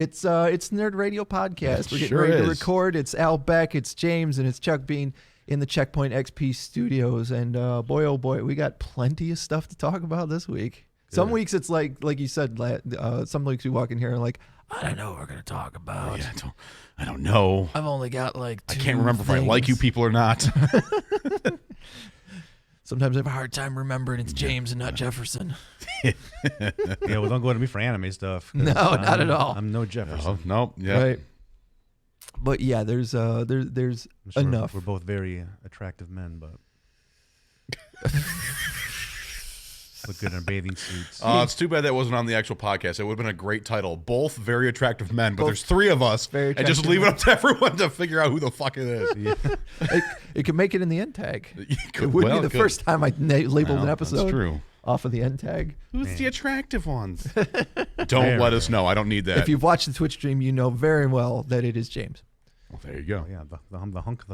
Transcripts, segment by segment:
It's Nerd Radio Podcast. We're getting Sure ready to is. record. It's Al Beck, it's James, and it's Chuck Bean in the Checkpoint XP studios. And boy, oh boy, we got plenty of stuff to talk about this week. Good. Some weeks it's like you said, some weeks we walk in here and like, I don't know what we're going to talk about. Yeah, I don't know. I've only got like two I can't remember things. if I like you people or not. Sometimes I have a hard time remembering it's James and not Jefferson. Yeah, well, don't go to me for anime stuff. No, not at all. I'm no Jefferson. Nope. Yeah. Right. But yeah, there's I'm sure enough. We're both very attractive men, but look good in bathing suits. It's too bad that wasn't on the actual podcast. It would have been a great title. Both very attractive men, but there's three of us, and just leave it up to everyone to figure out who the fuck it is. Yeah. it could make it in the end tag. It would be the first time I labeled an episode. That's true. Off of the end tag. Who's the attractive ones? Don't let us know. I don't need that. If you've watched the Twitch stream, you know very well that it is James. Well, there you go. Yeah, I'm the hunk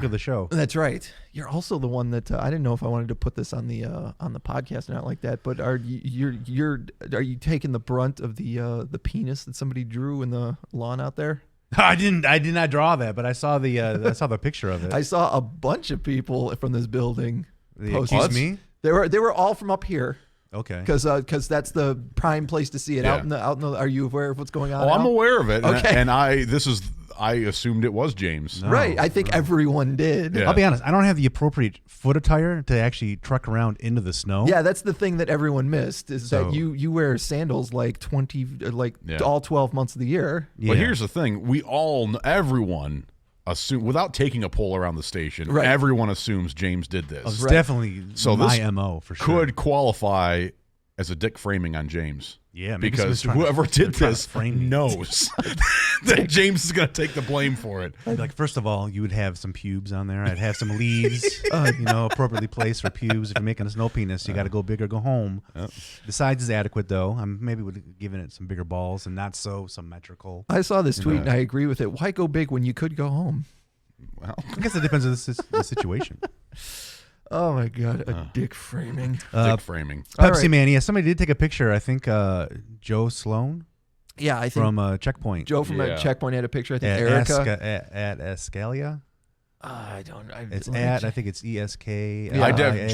of the show. That's right. You're also the one that I didn't know if I wanted to put this on the podcast or not like that. But are you taking the brunt of the penis that somebody drew in the lawn out there? I did not draw that, but I saw the picture of it. I saw a bunch of people from this building. Excuse me? They were all from up here. Okay. Because that's the prime place to see it. Yeah. Out in the. Are you aware of what's going on? Oh, I'm aware of it. Okay. And I assumed it was James. No. Right. I think everyone did. Yeah. I'll be honest. I don't have the appropriate foot attire to actually truck around into the snow. Yeah, that's the thing that everyone missed is that you wear sandals like all 12 months of the year. Yeah. But here's the thing: everyone assume without taking a poll around the station, right. Everyone assumes James did this. It's definitely my MO for sure. Could qualify as a dick framing on James. Yeah, because whoever did this knows that James is going to take the blame for it. Like, first of all, you would have some pubes on there. I'd have some leaves, appropriately placed for pubes. If you're making a snow penis, you got to go big or go home. The size is adequate, though. I maybe would have given it some bigger balls and not so symmetrical. I saw this tweet and I agree with it. Why go big when you could go home? Well, I guess it depends on the situation. Oh my God, dick framing. Dick framing. Pepsi Mania. Somebody did take a picture. I think Joe Sloan. Yeah, I think from Checkpoint. Joe from Checkpoint had a picture. I think Erica at Escalia. I don't. I think it's ESK.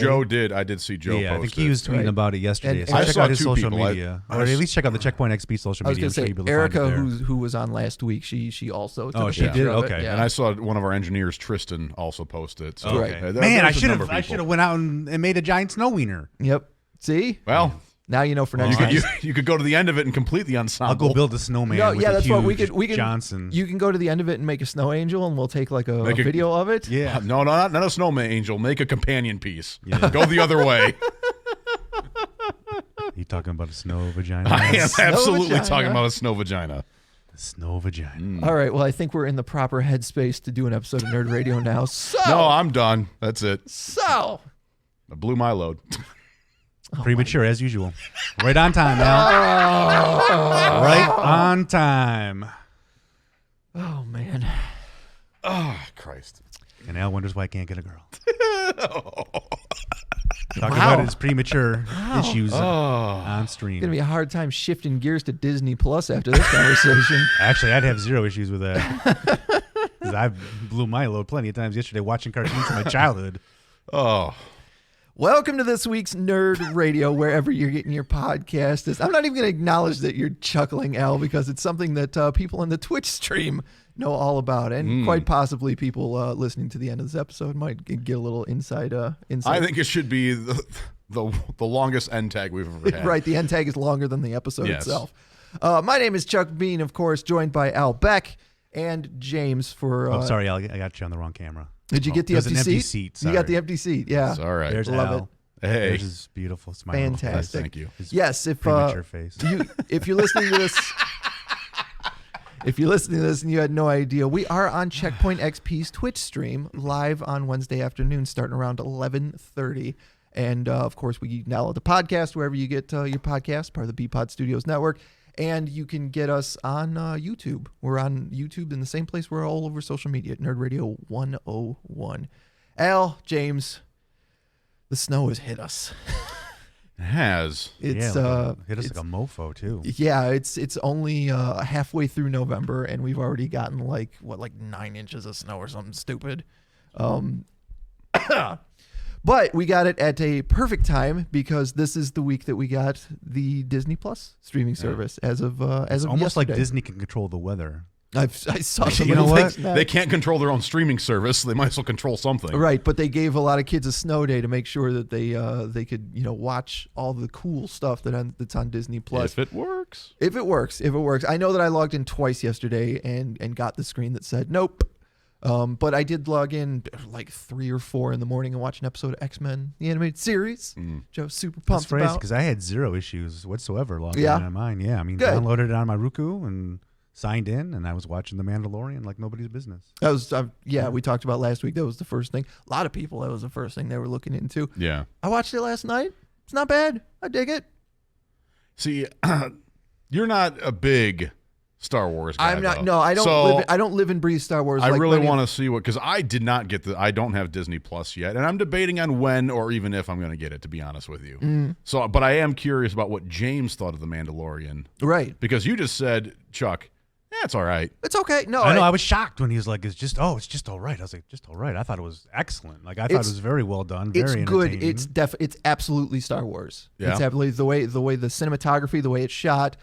Joe did. I did see Joe. Yeah, post I think he was tweeting about it yesterday. And so check out his social people. media, or at least check out the Checkpoint XP social media. I was going to say Erica, who was on last week. She also. Took a she did. Okay, yeah. And I saw one of our engineers, Tristan, also post it. So, man, I should have went out and made a giant snow wiener. Yep. See. Well. Now you know for next time. You could go to the end of it and complete the ensemble. I'll go build a snowman. No, with yeah, a that's huge what we can. Johnson. You can go to the end of it and make a snow angel, and we'll take like a video of it. Yeah. No, not a snowman angel. Make a companion piece. Yeah. Go the other way. You talking about a snow vagina? I am absolutely talking about a snow vagina. The snow vagina. All right. Well, I think we're in the proper headspace to do an episode of Nerd Radio now. So no, I'm done. That's it. So I blew my load. Premature as usual. Right on time, Al. Right on time. Oh man. Oh Christ. And Al wonders why I can't get a girl. Talking about his premature issues on stream. It's gonna be a hard time shifting gears to Disney Plus after this conversation. Actually, I'd have zero issues with that. Because I blew my load plenty of times yesterday watching cartoons from my childhood. Oh. Welcome to this week's Nerd Radio, wherever you're getting your podcast. I'm not even going to acknowledge that you're chuckling, Al, because it's something that people in the Twitch stream know all about, and quite possibly people listening to the end of this episode might get a little inside. I think it should be the longest end tag we've ever had. Right, the end tag is longer than the episode itself. My name is Chuck Bean, of course, joined by Al Beck and James for... sorry, Al, I got you on the wrong camera. Did you get the empty seat? seat? Sorry. You got the empty seat, yeah. It's all right. There's Love Al. it. Hey. There's his beautiful smile. Fantastic. Thank you. Yes, if premature face. if you're listening to this... If you're listening to this and you had no idea, we are on Checkpoint XP's Twitch stream live on Wednesday afternoon starting around 11:30. And, of course, we download the podcast wherever you get your podcast, part of the BPod Studios network. And you can get us on YouTube. We're on YouTube in the same place we're all over social media at Nerd Radio 101. Al, James, the snow has hit us. It has. It's hit us like a mofo too. Yeah, it's only halfway through November, and we've already gotten like 9 inches of snow or something stupid. But we got it at a perfect time because this is the week that we got the Disney Plus streaming service as of almost yesterday. like Disney can control the weather. I saw some. You know what? They can't control their own streaming service. So they might as well control something. Right, but they gave a lot of kids a snow day to make sure that they could watch all the cool stuff that's on Disney Plus. If it works. If it works. I know that I logged in twice yesterday and got the screen that said nope. But I did log in like 3 or 4 in the morning and watch an episode of X-Men, the animated series, which I was super pumped That's crazy about. because I had 0 issues whatsoever logging in on mine. Yeah, I mean, Good. downloaded it on my Roku and signed in, and I was watching The Mandalorian like nobody's business. That was, we talked about last week. That was the first thing. A lot of people, that was the first thing they were looking into. Yeah. I watched it last night. It's not bad. I dig it. See, you're not a big Star Wars guy. I'm not. Though. No, I don't. I don't live and breathe Star Wars. I really want to see because I did not get I don't have Disney Plus yet, and I'm debating on when or even if I'm going to get it. To be honest with you, So, but I am curious about what James thought of the Mandalorian, right? Because you just said, Chuck, it's all right. It's okay. No, I know. I was shocked when he was like, "It's just all right." I was like, "Just all right." I thought it was excellent. Like I thought it was very well done. Very good. entertaining. It's absolutely Star Wars. Yeah. It's absolutely the way the cinematography, the way it's shot.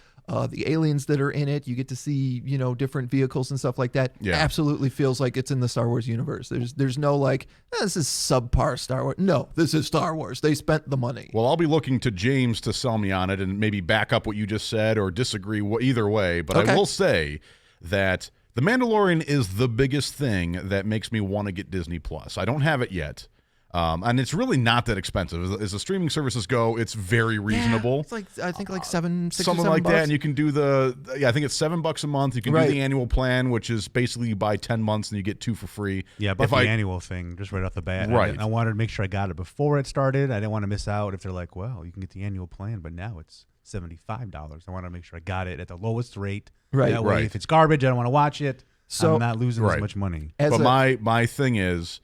The aliens that are in it, you get to see, different vehicles and stuff like that. Yeah. Absolutely feels like it's in the Star Wars universe. There's no like, this is subpar Star Wars. No, this is Star Wars. They spent the money. Well, I'll be looking to James to sell me on it and maybe back up what you just said or disagree either way. But Okay. I will say that The Mandalorian is the biggest thing that makes me want to get Disney Plus. I don't have it yet. And it's really not that expensive. As the streaming services go, it's very reasonable. Yeah, it's like, I think like $6 or Something $7 like that. And you can do I think it's $7 a month. You can Right. do the annual plan, which is basically you buy 10 months and you get 2 for free. Yeah, but the annual thing, just right off the bat. Right. I wanted to make sure I got it before it started. I didn't want to miss out if they're like, well, you can get the annual plan, but now it's $75. I wanted to make sure I got it at the lowest rate. Right. That way, Right. if it's garbage, I don't want to watch it. So- I'm not losing as Right. much money. But my thing is,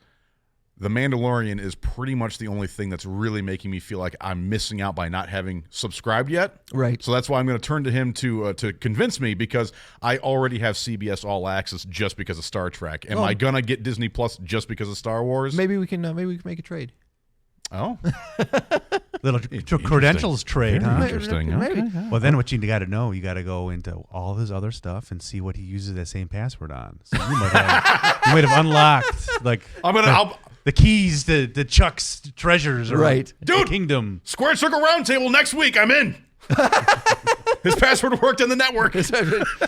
The Mandalorian is pretty much the only thing that's really making me feel like I'm missing out by not having subscribed yet. Right. So that's why I'm going to turn to him to convince me because I already have CBS All Access just because of Star Trek. Am I going to get Disney Plus just because of Star Wars? Maybe we can make a trade. Oh. Little credentials trade, Very huh? interesting. Maybe. Okay. Well, then what you got to know, you got to go into all his other stuff and see what he uses that same password on. So you might have unlocked like the keys to Chuck's treasures, or Right. the kingdom. Square Circle Roundtable next week. I'm in. His password worked on the network.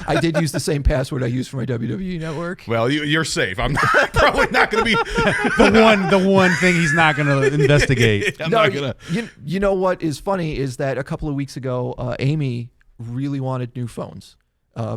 I did use the same password I used for my WWE network. Well, you're safe. I'm probably not going to be the one thing he's not going to investigate. I'm not going to. You know what is funny is that a couple of weeks ago, Amy really wanted new phones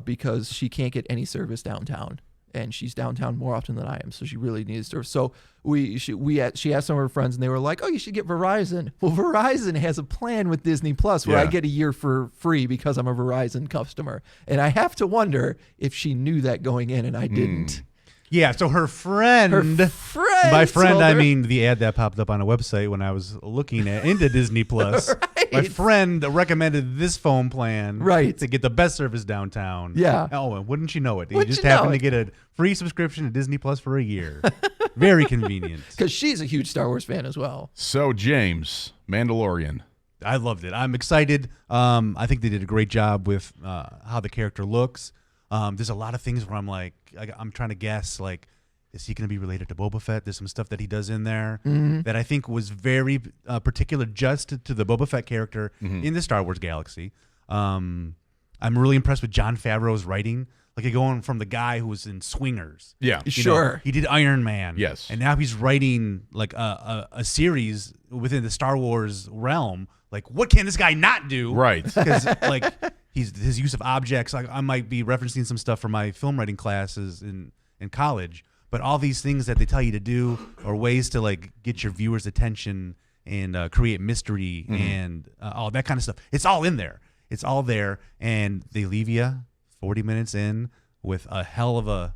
because she can't get any service downtown. And she's downtown more often than I am, so she really needs service. So she asked some of her friends, and they were like, "Oh, you should get Verizon." Well, Verizon has a plan with Disney Plus where I get a year for free because I'm a Verizon customer, and I have to wonder if she knew that going in, and I didn't. Yeah, so her friend, by friend I mean the ad that popped up on a website when I was looking into Disney Plus. Right. My friend recommended this phone plan to get the best service downtown. Yeah. Oh, and wouldn't you know it? You Wouldn't just you know happened to it? get a free subscription to Disney Plus for a year. Very convenient. Because she's a huge Star Wars fan as well. So, James, Mandalorian. I loved it. I'm excited. I think they did a great job with how the character looks. There's a lot of things where I'm trying to guess, like, is he going to be related to Boba Fett? There's some stuff that he does in there that I think was very particular just to the Boba Fett character in the Star Wars galaxy. I'm really impressed with Jon Favreau's writing. Like, you're going from the guy who was in Swingers. Yeah. Sure. He did Iron Man. Yes. And now he's writing, like, a series within the Star Wars realm. Like, what can this guy not do? Right. Because, like, his use of objects. Like, I might be referencing some stuff from my film writing classes in college. But all these things that they tell you to do are ways to, like, get your viewers' attention and create mystery and all that kind of stuff. It's all in there. It's all there. And they leave you 40 minutes in with a hell of a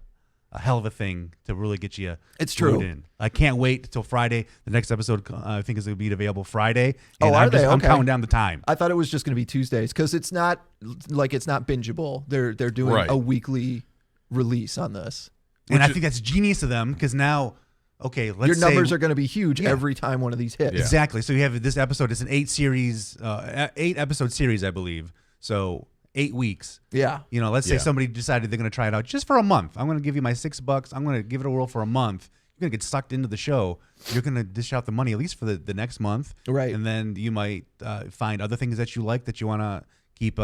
a hell of a thing to really get you. It's true. In. I can't wait till Friday. The next episode I think is going to be available Friday. And are they? I'm Okay. counting down the time. I thought it was just going to be Tuesdays because it's not bingeable. They're doing Right. a weekly release on this. And I think that's genius of them because now, okay, let's Your say numbers are going to be huge Yeah. every time one of these hits. Yeah. exactly. So you have this episode. It's an 8 episode series, I believe. So 8 weeks. Yeah. You know, let's say Yeah. somebody decided they're going to try it out just for a month. I'm going to give you my $6. I'm going to give it a whirl for a month. You're going to get sucked into the show. You're going to dish out the money at least for the next month. Right. And then you might find other things that you like that you want to keep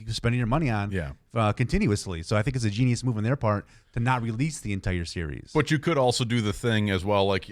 spending your money on continuously. So I think it's a genius move on their part to not release the entire series. But you could also do the thing as well, like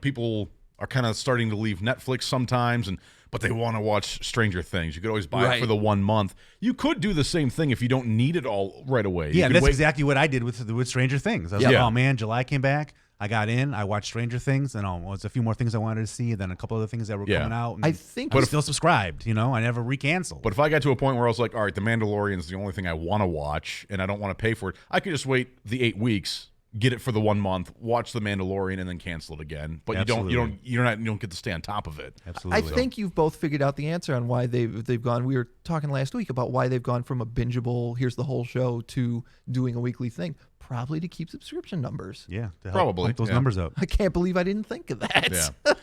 people are kind of starting to leave Netflix sometimes, but they want to watch Stranger Things. You could always buy it for the 1 month. You could do the same thing if you don't need it all right away. Yeah, that's exactly what I did with Stranger Things. I was like, oh man, July came back. I got in. I watched Stranger Things, and there's a few more things I wanted to see, then a couple other things that were coming out. And I think, I'm still subscribed. You know, I never recanceled. But if I got to a point where I was like, all right, The Mandalorian is the only thing I want to watch, and I don't want to pay for it, I could just wait the 8 weeks, get it for the 1 month, watch The Mandalorian, and then cancel it again. But you don't get to stay on top of it. Absolutely. I think you've both figured out the answer on why they've gone. We were talking last week about why they've gone from a bingeable, here's the whole show, to doing a weekly thing. Probably to keep subscription numbers. Yeah, to help Probably, pump those yeah. numbers up. I can't believe I didn't think of that. Yeah.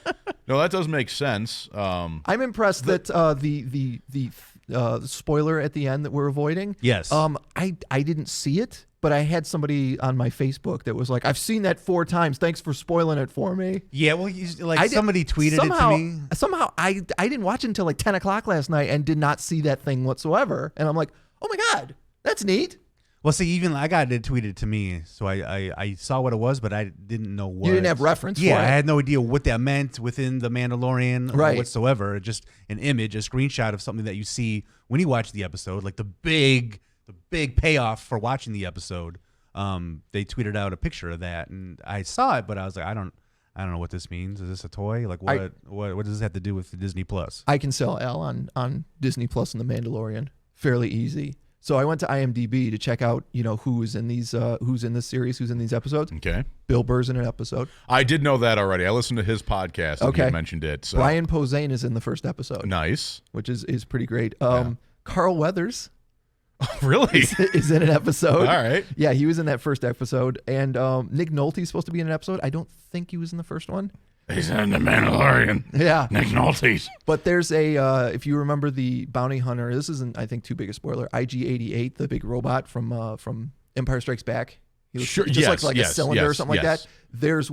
No, that does make sense. I'm impressed that the spoiler at the end that we're avoiding. Yes. I didn't see it, but I had somebody on my Facebook that was like, "I've seen that 4 times. Thanks for spoiling it for me." Yeah, well, somebody tweeted it to me. Somehow I didn't watch it until like 10 o'clock last night and did not see that thing whatsoever. And I'm like, "Oh my God, that's neat." Well, see, even I got it tweeted to me, so I saw what it was, but I didn't know what. You didn't have reference Yeah, for it. I had no idea what that meant within the Mandalorian whatsoever. Just an image, a screenshot of something that you see when you watch the episode, like the big payoff for watching the episode. They tweeted out a picture of that, and I saw it, but I was like, I don't know what this means. Is this a toy? Like, what does this have to do with Disney Plus? I can sell Al on Disney Plus and The Mandalorian fairly easy. So I went to IMDb to check out, who's in this series, who's in these episodes. Okay. Bill Burr's in an episode. I did know that already. I listened to his podcast and he mentioned it. So. Brian Posehn is in the first episode. Nice. Which is pretty great. Carl Weathers really? is in an episode. All right. Yeah, he was in that first episode. And Nick Nolte's supposed to be in an episode. I don't think he was in the first one. He's in The Mandalorian. Yeah. Nick Nolte's. But there's if you remember the bounty hunter, this isn't, I think, too big a spoiler, IG-88, the big robot from Empire Strikes Back. He looks just like a cylinder or something like that. There's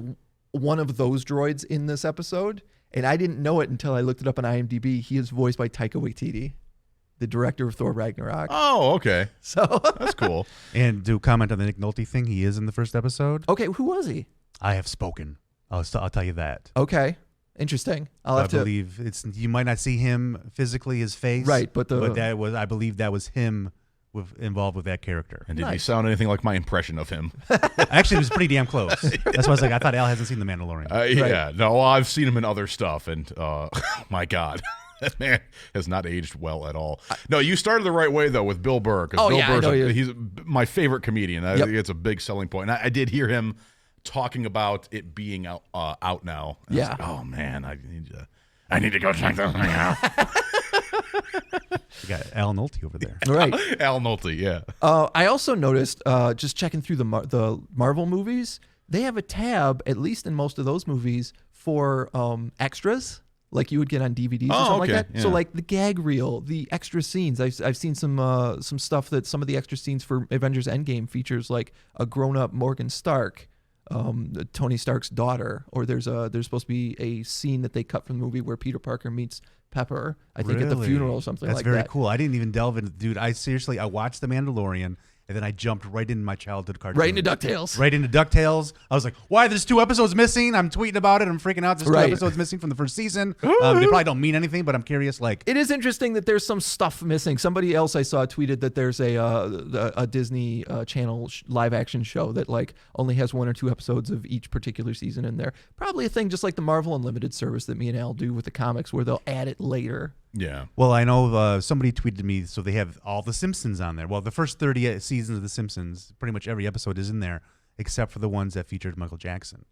one of those droids in this episode, and I didn't know it until I looked it up on IMDb. He is voiced by Taika Waititi, the director of Thor Ragnarok. Oh, okay. So that's cool. And to comment on the Nick Nolte thing, he is in the first episode. Okay, who was he? I have spoken. I'll tell you that. Okay, interesting. I believe you might not see him physically, his face, right? But I believe that was him involved with that character. And did he sound anything like my impression of him? Actually, it was pretty damn close. That's why I was like, I thought Al hasn't seen The Mandalorian. Yeah, no, I've seen him in other stuff, and my God. That man has not aged well at all. No, you started the right way, though, with Bill Burr. Because Bill Burr's he's my favorite comedian. I think it's a big selling point. And I did hear him talking about it being out now. And I was like, oh, man, I need to go check this thing out. You got Al Nolte over there. Right. Al Nolte, yeah. I also noticed, just checking through the Marvel movies, they have a tab, at least in most of those movies, for extras. Like you would get on DVDs or something like that. Yeah. So like the gag reel, the extra scenes. I've seen some stuff that some of the extra scenes for Avengers Endgame features like a grown-up Morgan Stark, Tony Stark's daughter, or there's supposed to be a scene that they cut from the movie where Peter Parker meets Pepper, I think at the funeral or something like that. That's very cool. I didn't even delve into, dude. I watched The Mandalorian. And then I jumped right into my childhood cartoon. Right into DuckTales. Right into DuckTales. I was like, why? There's 2 episodes missing. I'm tweeting about it. I'm freaking out. There's 2 episodes missing from the first season. They probably don't mean anything, but I'm curious. Like, it is interesting that there's some stuff missing. Somebody else I saw tweeted that there's a Disney Channel live action show that like only has 1 or 2 episodes of each particular season in there. Probably a thing just like the Marvel Unlimited service that me and Al do with the comics, where they'll add it later. Yeah. Well, I know somebody tweeted me, so they have all the Simpsons on there. Well, the first 30 seasons of The Simpsons, pretty much every episode is in there. except for the ones that featured Michael Jackson.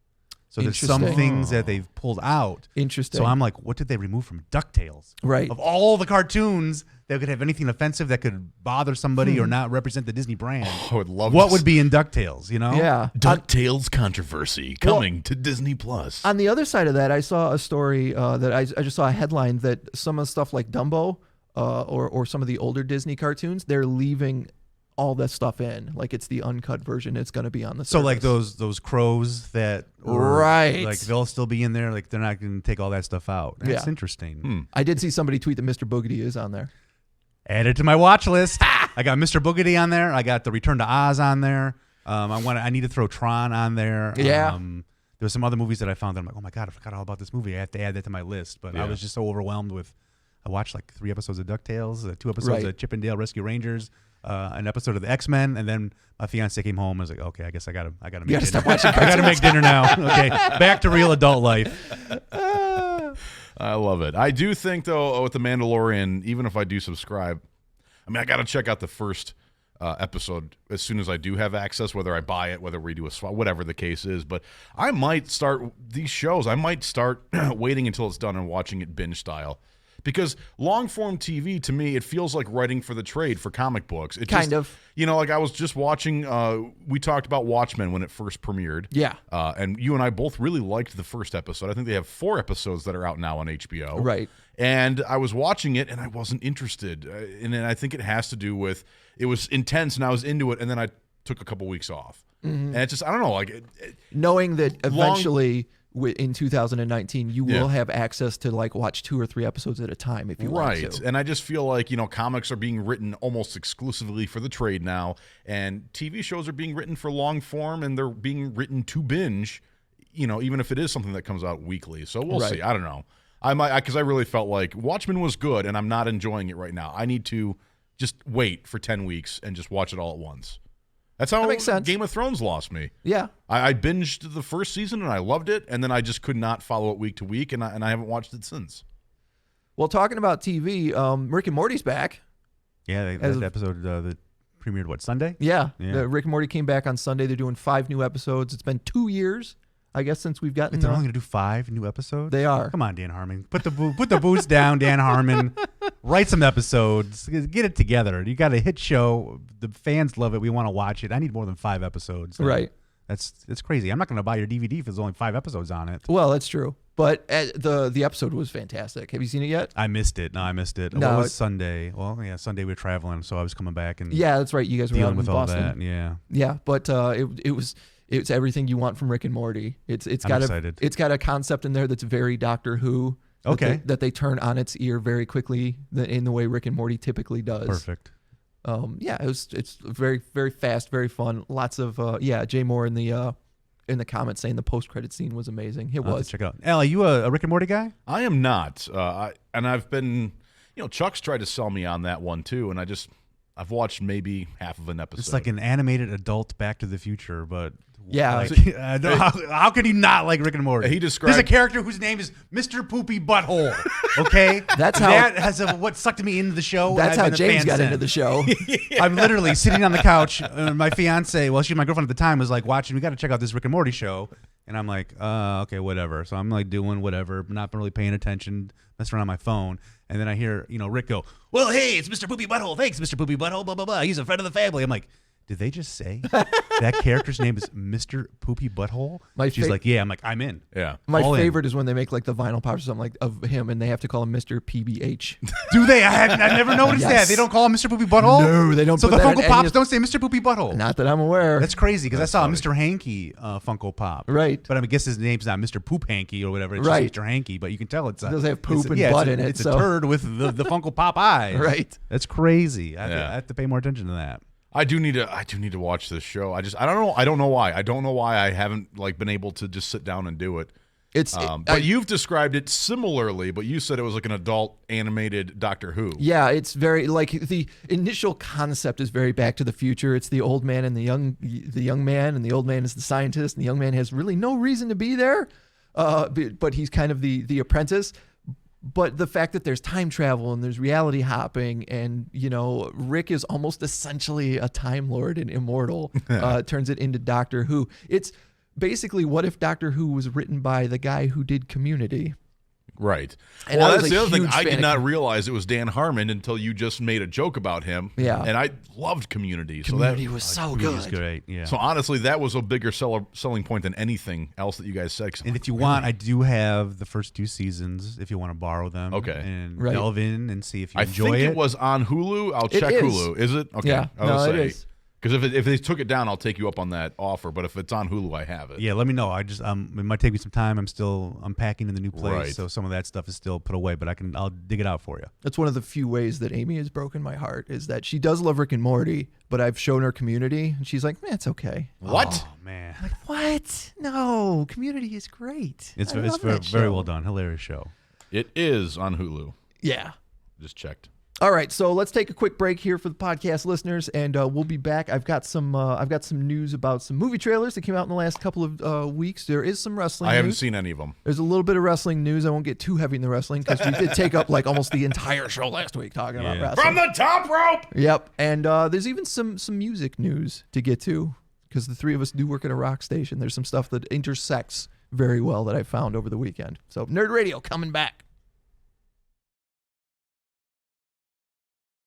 So there's some Interesting. things that they've pulled out. Interesting. So I'm like, what did they remove from DuckTales? Right. Of all the cartoons that could have anything offensive that could bother somebody or not represent the Disney brand, I would love what this. would be in DuckTales, you know? Yeah. DuckTales controversy coming to Disney Plus. On the other side of that, I saw a story that I just saw a headline that some of the stuff like Dumbo or some of the older Disney cartoons, they're leaving all that stuff in. Like it's the uncut version. It's going to be on the So service. like those crows that Right. like they'll still be in there. Like they're not going to take all that stuff out. That's Yeah. interesting. I did see somebody tweet that Mr. Boogedy is on there. Add it to my watch list. I got Mr. Boogedy on there. I got the Return to Oz on there. I need to throw Tron on there. Yeah. There was some other movies that I found that I'm like, oh my God, I forgot all about this movie. I have to add that to my list. But I was just so overwhelmed with. I watched like 3 episodes of DuckTales, 2 episodes of Chip and Dale Rescue Rangers, an episode of the X-Men, and then my fiance came home and was like, okay, I guess I gotta make dinner. stop watching I gotta make dinner now. Okay, back to real adult life. I love it. I do think, though, with The Mandalorian, even if I do subscribe, I mean, I got to check out the first episode as soon as I do have access, whether I buy it, whether we do a swap, whatever the case is. But I might start these shows. I might start waiting until it's done and watching it binge style. Because long-form TV, to me, it feels like writing for the trade for comic books. It Kind of. You know, like I was just watching, we talked about Watchmen when it first premiered. Yeah. And you and I both really liked the first episode. I think they have 4 episodes that are out now on HBO. Right. And I was watching it, and I wasn't interested. And I think it has to do with, it was intense, and I was into it, and then I took a couple weeks off. And it's just, I don't know, like... Knowing that eventually... in 2019, you will have access to like watch 2 or 3 episodes at a time if you want to. Right. And I just feel like, you know, comics are being written almost exclusively for the trade now, and TV shows are being written for long form, and they're being written to binge, you know, even if it is something that comes out weekly. So we'll see. I don't know. I might, because I really felt like Watchmen was good, and I'm not enjoying it right now. I need to just wait for 10 weeks and just watch it all at once. That's how makes sense. Game of Thrones lost me. Yeah. I binged the first season and I loved it, and then I just could not follow it week to week, and I haven't watched it since. Well, talking about TV, Rick and Morty's back. Yeah, that episode that premiered, what, Sunday? Yeah. Yeah. Rick and Morty came back on Sunday. They're doing 5 new episodes. It's been 2 years, I guess, since we've gotten They're only going to do 5 new episodes? They are. Come on, Dan Harmon. Put the boots down, Dan Harmon. Write some episodes. Get it together. You got a hit show. The fans love it. We want to watch it. I need more than 5 episodes. Right. That's crazy. I'm not going to buy your DVD if there's only 5 episodes on it. Well, that's true. But the episode was fantastic. Have you seen it yet? I missed it. No, I missed it. No, What was Sunday? Well, yeah, Sunday we were traveling, so I was coming back and Yeah, that's right. You guys were out dealing in with all Boston. that. Yeah. Yeah, but it's everything you want from Rick and Morty. It's I'm got excited. it's got a concept in there that's very Doctor Who. Okay. That they turn on its ear very quickly in the way Rick and Morty typically does. Perfect. Yeah, it's very, very fast, very fun. Lots of Jay Moore in the comments saying the post-credit scene was amazing. It I'll have was. to check it out. Al, are you a Rick and Morty guy? I am not. And I've been, you know, Chuck's tried to sell me on that one too, and I've watched maybe half of an episode. It's like an animated adult Back to the Future, but Yeah. like, how can you not like Rick and Morty? He described- There's a character whose name is Mr. Poopy Butthole. Okay, That's how- that has what sucked me into the show. That's how I've been a James fan got since. into the show. I'm literally sitting on the couch. My fiance, well, she's my girlfriend at the time, was like watching. We got to check out this Rick and Morty show, and I'm like, okay, whatever. So I'm like doing whatever, not really paying attention, messing around on my phone, and then I hear Rick go, "Well, hey, it's Mr. Poopy Butthole. Thanks, Mr. Poopy Butthole. Blah blah blah. He's a friend of the family." I'm like, did they just say that character's name is Mr. Poopy Butthole? She's like, yeah. I'm like, I'm in. Yeah. My All in. favorite is when they make like the vinyl pops or something like of him, and they have to call him Mr. PBH. Do they? I've never noticed Yes. that. They don't call him Mr. Poopy Butthole? No, they don't So put the that in Funko any Pops of- don't say Mr. Poopy Butthole? Not that I'm aware. That's crazy because I That's saw funny. Mr. Hanky Funko Pop. Right. But I guess his name's not Mr. Poop Hanky or whatever. It's Right. just Mr. Hanky, but you can tell it's It does have poop it's and yeah, butt it's in it, It's so- a turd with the Funko Pop eyes. Right. That's crazy. I Yeah. have to pay more attention to that. I do need to watch this show. I don't know why. I don't know why I haven't like been able to just sit down and do it. But you've described it similarly, but you said it was like an adult animated Doctor Who. Yeah, it's very like the initial concept is very Back to the Future. It's the old man and the young man, and the old man is the scientist, and the young man has really no reason to be there, but he's kind of the apprentice. But the fact that there's time travel and there's reality hopping and, Rick is almost essentially a Time Lord and immortal turns it into Doctor Who. It's basically what if Doctor Who was written by the guy who did Community. Right. And well, I was that's a the other thing. huge I fan did of not realize it was Dan Harmon until you just made a joke about him. Yeah. And I loved Community. Community was so It was good. great. Yeah. So honestly, that was a bigger selling point than anything else that you guys said. And if you want, I do have the first 2 seasons if you want to borrow them. Okay. And Right. delve in and see if you I enjoy think it was on Hulu. I'll check is. Hulu. Is it? Okay. Yeah. I was No, gonna it is. Because if they took it down, I'll take you up on that offer. But if it's on Hulu, I have it. Yeah, let me know. I just it might take me some time. I'm still unpacking in the new place, Right. so some of that stuff is still put away. But I'll dig it out for you. That's one of the few ways that Amy has broken my heart is that she does love Rick and Morty, but I've shown her Community, and she's like, it's okay. What? Oh man, I'm like, what? No, Community is great. it's I love that very show. well done, hilarious show. It is on Hulu. Yeah. Just checked. All right, so let's take a quick break here for the podcast listeners, and we'll be back. I've got some news about some movie trailers that came out in the last couple of weeks. There is some wrestling. I haven't news. seen any of them. There's a little bit of wrestling news. I won't get too heavy in the wrestling because we did take up like almost the entire show last week talking about wrestling. From the top rope. Yep, and there's even some music news to get to because the three of us do work at a rock station. There's some stuff that intersects very well that I found over the weekend. So Nerd Radio coming back.